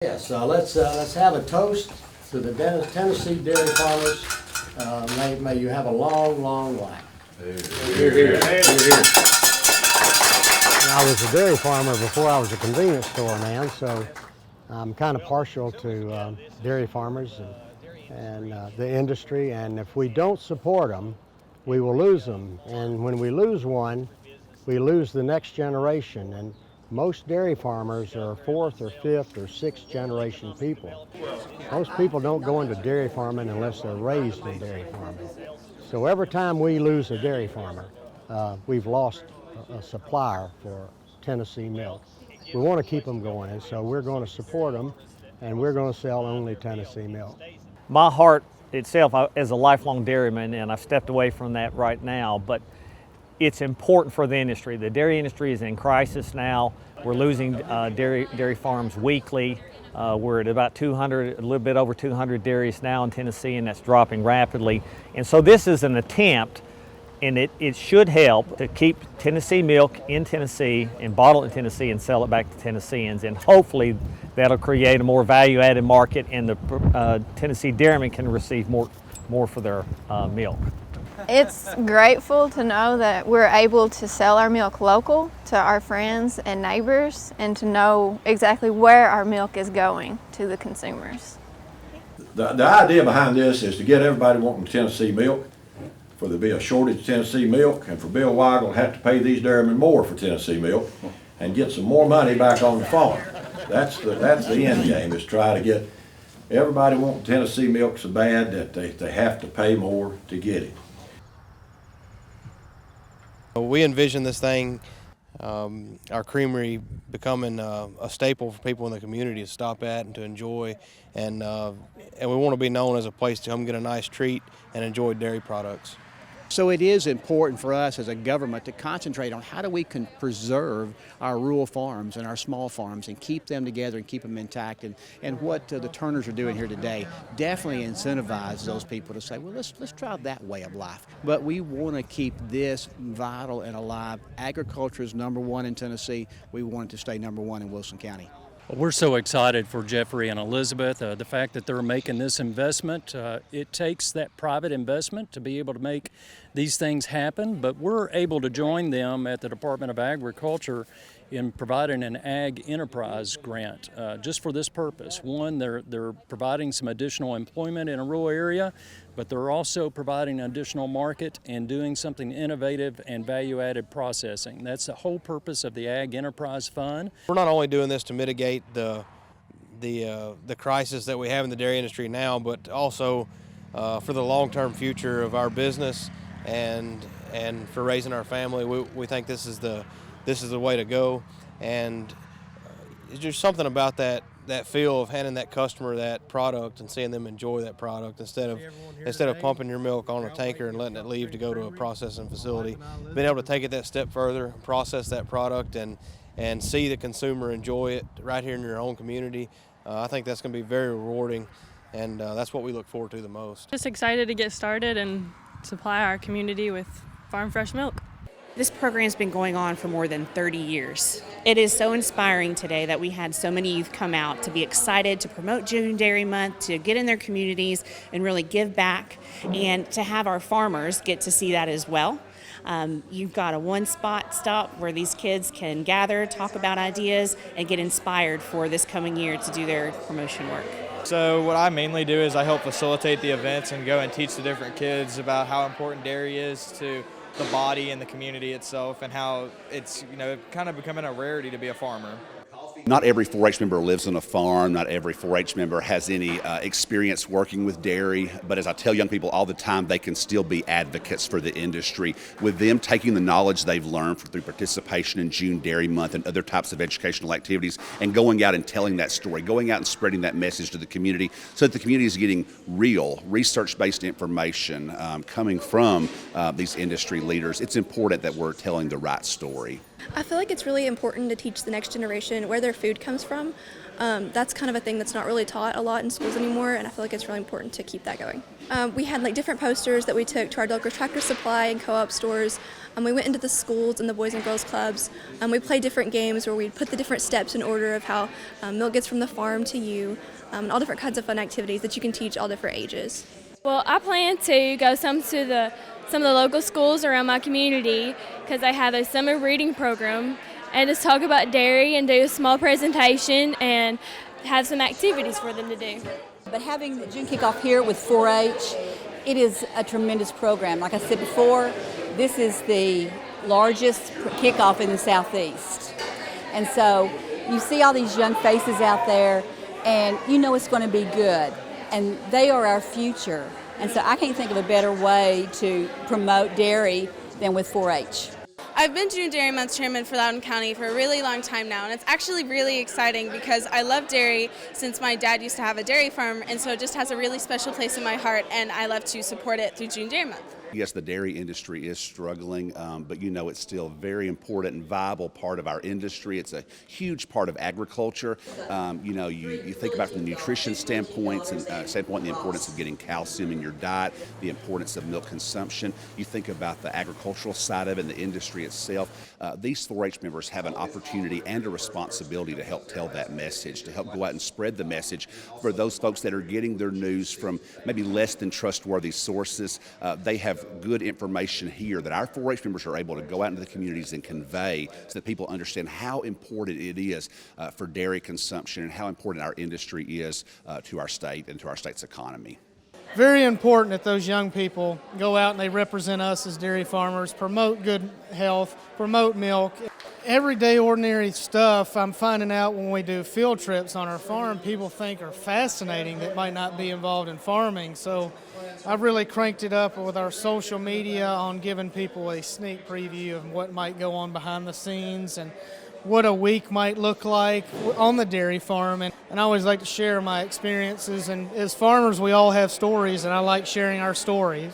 Yes, let's have a toast to the Tennessee dairy farmers. May you have a long, long life. Here, here. I was a dairy farmer before I was a convenience store man, so I'm kind of partial to dairy farmers and the industry. And if we don't support them, we will lose them. And when we lose one, we lose the next generation. And most dairy farmers are fourth or fifth or sixth generation people. Most people don't go into dairy farming unless they're raised in dairy farming. So every time we lose a dairy farmer, we've lost a supplier for Tennessee milk. We want to keep them going, and so we're going to support them, and we're going to sell only Tennessee milk. My heart itself, as a lifelong dairyman, and I've stepped away from that right now, but it's important for the industry. The dairy industry is in crisis now. We're losing dairy farms weekly. We're at about 200, a little bit over 200 dairies now in Tennessee, and that's dropping rapidly. And so this is an attempt, and it should help to keep Tennessee milk in Tennessee and bottle it in Tennessee and sell it back to Tennesseans. And hopefully that'll create a more value-added market, and the Tennessee dairymen can receive more for their milk. It's grateful to know that we're able to sell our milk local to our friends and neighbors, and to know exactly where our milk is going to the consumers. The idea behind this is to get everybody wanting Tennessee milk, for there to be a shortage of Tennessee milk, and for Bill Weigel to have to pay these dairymen more for Tennessee milk and get some more money back on the farm. That's the end game, is try to get everybody wanting Tennessee milk so bad that they have to pay more to get it. We envision this thing, our creamery, becoming a staple for people in the community to stop at and to enjoy, and we want to be known as a place to come get a nice treat and enjoy dairy products. So it is important for us as a government to concentrate on how do we preserve our rural farms and our small farms and keep them together and keep them intact. And what the Turners are doing here today definitely incentivizes those people to say, well, let's try that way of life. But we want to keep this vital and alive. Agriculture is number one in Tennessee. We want it to stay number one in Wilson County. We're so excited for Jeffrey and Elizabeth. The fact that they're making this investment, it takes that private investment to be able to make these things happen, but we're able to join them at the Department of Agriculture in providing an ag enterprise grant just for this purpose. One, they're providing some additional employment in a rural area, but they're also providing an additional market and doing something innovative and value-added processing. That's the whole purpose of the Ag Enterprise Fund. We're not only doing this to mitigate the crisis that we have in the dairy industry now, but also for the long-term future of our business and for raising our family. We think this is the way to go, and it's just something about that feel of handing that customer that product and seeing them enjoy that product instead of pumping your milk on a tanker and letting it leave to go to a processing facility. Being able to take it that step further, process that product, and see the consumer enjoy it right here in your own community, I think that's going to be very rewarding, and that's what we look forward to the most. Just excited to get started and supply our community with farm fresh milk. This program's been going on for more than 30 years. It is so inspiring today that we had so many youth come out to be excited to promote June Dairy Month, to get in their communities and really give back, and to have our farmers get to see that as well. You've got a one-spot stop where these kids can gather, talk about ideas, and get inspired for this coming year to do their promotion work. So what I mainly do is I help facilitate the events and go and teach the different kids about how important dairy is to the body and the community itself, and how it's, kind of becoming a rarity to be a farmer. Not every 4-H member lives on a farm. Not every 4-H member has any experience working with dairy. But as I tell young people all the time, they can still be advocates for the industry. With them taking the knowledge they've learned through participation in June Dairy Month and other types of educational activities, and going out and telling that story, going out and spreading that message to the community, so that the community is getting real, research-based information coming from these industry leaders. It's important that we're telling the right story. I feel like it's really important to teach the next generation where their food comes from. That's kind of a thing that's not really taught a lot in schools anymore, and I feel like it's really important to keep that going. We had like different posters that we took to our local Tractor Supply and co-op stores. We went into the schools and the Boys and Girls Clubs. We played different games where we'd put the different steps in order of how milk gets from the farm to you, and all different kinds of fun activities that you can teach all different ages. Well, I plan to go some of the local schools around my community because I have a summer reading program, and just talk about dairy and do a small presentation and have some activities for them to do. But having the June kickoff here with 4-H, it is a tremendous program. Like I said before, this is the largest kickoff in the Southeast. And so you see all these young faces out there, and you know it's going to be good. And they are our future. And so I can't think of a better way to promote dairy than with 4-H. I've been June Dairy Month chairman for Loudoun County for a really long time now, and it's actually really exciting because I love dairy since my dad used to have a dairy farm, and so it just has a really special place in my heart, and I love to support it through June Dairy Month. Yes, the dairy industry is struggling, but you know it's still a very important and viable part of our industry. It's a huge part of agriculture. You know, you think about from the nutrition standpoint and the importance of getting calcium in your diet, the importance of milk consumption. You think about the agricultural side of it and the industry itself. These 4-H members have an opportunity and a responsibility to help tell that message, to help go out and spread the message for those folks that are getting their news from maybe less than trustworthy sources. They have good information here that our 4-H members are able to go out into the communities and convey so that people understand how important it is for dairy consumption and how important our industry is to our state and to our state's economy. Very important that those young people go out and they represent us as dairy farmers, promote good health, promote milk. Everyday ordinary stuff I'm finding out when we do field trips on our farm, people think are fascinating that might not be involved in farming. So I've really cranked it up with our social media on giving people a sneak preview of what might go on behind the scenes and what a week might look like on the dairy farm. And I always like to share my experiences. And as farmers, we all have stories, and I like sharing our stories.